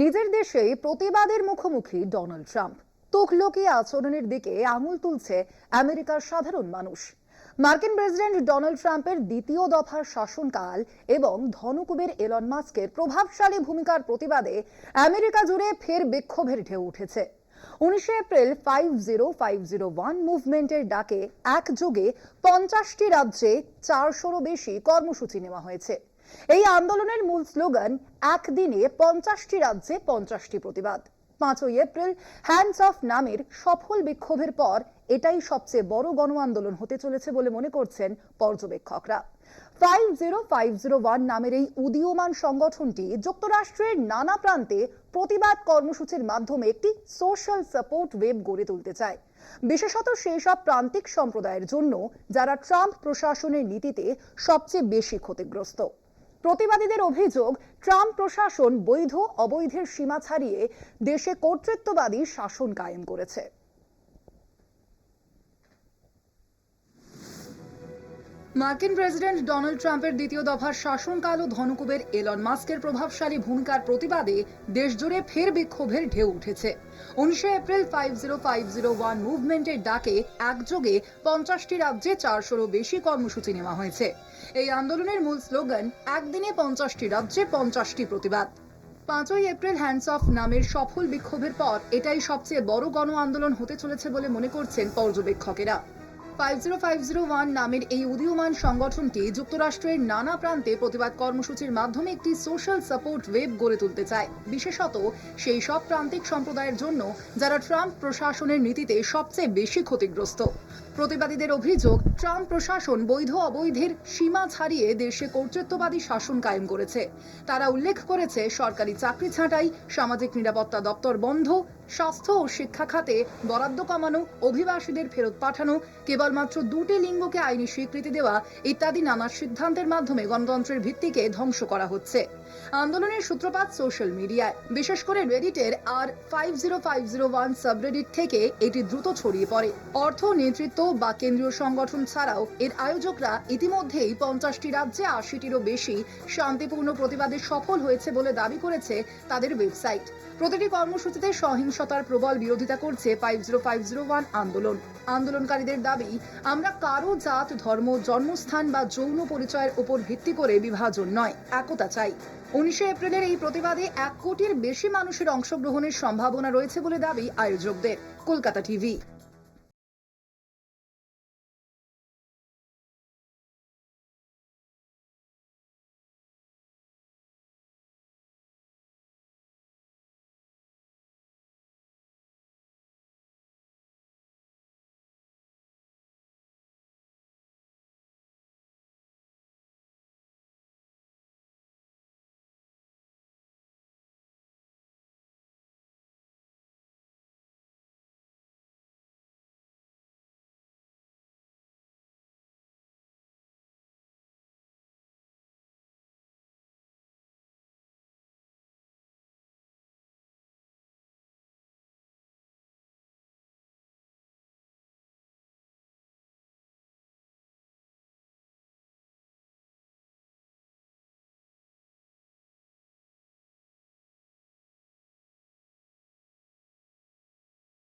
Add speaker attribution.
Speaker 1: নিজের দেশেই প্রতিবাদের মুখোমুখি ডোনাল্ড ট্রাম্প। তুঘলকি আচরণের দিকে আঙুল তুলছে আমেরিকার সাধারণ মানুষ। মার্কিন প্রেসিডেন্ট ডোনাল্ড ট্রাম্পের দ্বিতীয় দফার শাসনকাল এবং ধনকুবের এলন মাস্কের প্রভাবশালী ভূমিকার প্রতিবাদে আমেরিকা জুড়ে ফের বিক্ষোভের ঢেউ উঠেছে। 19 এপ্রিল 50501 মুভমেন্টের ডাকে একযোগে 50টি রাজ্যে 400-রও বেশি কর্মসূচি নেওয়া হয়েছে। এই আন্দোলনের মূল স্লোগান একদিনে 50টি রাজ্যে 50টি প্রতিবাদ। 5ই এপ্রিল হ্যান্ডস অফ নামের সফল বিক্ষোভের পর এটাই সবচেয়ে বড় গণ আন্দোলন হতে চলেছে বলে মনে করছেন পর্যবেক্ষকরা। 50501 নামের এই উদীয়মান সংগঠনটি যুক্তরাষ্ট্রের নানা প্রান্তে প্রতিবাদ কর্মসূচির মাধ্যমে একটি সোশ্যাল সাপোর্ট ওয়েব গড়ে তুলতে চায়, বিশেষত সেই সব প্রান্তিক সম্প্রদায়ের জন্য যারা ট্রাম্প প্রশাসনের নীতিতে সবচেয়ে বেশি ক্ষতিগ্রস্ত। প্রতিবাদীদের অভিযোগ, ট্রাম্প প্রশাসন বৈধ অবৈধের সীমা ছাড়িয়ে দেশে কর্তৃত্ববাদী শাসন কায়েম করেছে। মার্কিন প্রেসিডেন্ট ডোনাল্ড ট্রাম্পের দ্বিতীয় দফার শাসনকাল ও ধনকুবের এলন মাস্কের প্রভাবশালী ভূমিকার প্রতিবাদে দেশজুড়ে ফের বিক্ষোভের ঢেউ উঠেছে। 19 এপ্রিল 50501 মুভমেন্টের ডাকে একযোগে 50টি রাজ্যে 400-রও বেশি কর্মসূচি নেওয়া হয়েছে। এই আন্দোলনের মূল স্লোগান একদিনে 50টি রাজ্যে 50টি প্রতিবাদ। 5ই এপ্রিল হ্যান্ডস অফ নামের সফল বিক্ষোভের পর এটাই সবচেয়ে বড় গণ আন্দোলন হতে চলেছে বলে মনে করছেন পর্যবেক্ষকেরা। 50501 নামের এই উদীয়মান সংগঠনটি যুক্তরাষ্ট্রের নানা প্রান্তে প্রতিবাদ কর্মসূচির মাধ্যমে একটি সোশ্যাল সাপোর্ট ওয়েব গড়ে তুলতে চায়, বিশেষত সেই সব প্রান্তিক সম্প্রদায়ের জন্য যারা ট্রাম্প প্রশাসনের নীতিতে সবচেয়ে বেশি ক্ষতিগ্রস্ত। প্রতিবাদীদের অভিযোগ, ট্রাম্প প্রশাসন বৈধ অবৈধের সীমা ছাড়িয়ে দেশে কর্তৃত্ববাদী শাসন কায়েম করেছে। তারা উল্লেখ করেছে সরকারি চাকরি ছাঁটাই, সামাজিক নিরাপত্তা দপ্তর বন্ধ, স্বাস্থ্য ও শিক্ষা খাতে বরাদ্দ কমানো, অভিবাসীদের ফেরত পাঠানো, কেবলমাত্র দুটি লিঙ্গকে আইনি স্বীকৃতি দেওয়া ইত্যাদি নানা সিদ্ধান্তের মাধ্যমে গণতন্ত্রের ভিত্তিকে ধ্বংস করা হচ্ছে। আন্দোলনের সূত্রপাত সোশ্যাল মিডিয়ায়, বিশেষ করে রেডিটের আর 50501 সাবরেডিট থেকে এটি দ্রুত ছড়িয়ে পড়ে। অর্থ, নেতৃত্ব বা কেন্দ্রীয় সংগঠন ছাড়াও এর আয়োজকরা ইতিমধ্যেই 50টি রাজ্যে 80-টিরও বেশি শান্তিপূর্ণ প্রতিবাদে সফল হয়েছে বলে দাবি করেছে তাদের ওয়েবসাইট। প্রতিটি কর্মসূচিতে সহিংসতার প্রবল বিরোধিতা করছে 50501 আন্দোলন। আন্দোলনকারীদের দাবি, আমরা কারো জাত, ধর্ম, জন্মস্থান বা যৌন পরিচয়ের উপর ভিত্তি করে বিভাজন নয়, একতা চাই। 19 এপ্রিলের এই প্রতিবাদে 1 কোটির বেশি মানুষের অংশগ্রহণের সম্ভাবনা রয়েছে বলে দাবি আয়োজকদের। কলকাতা টিভি।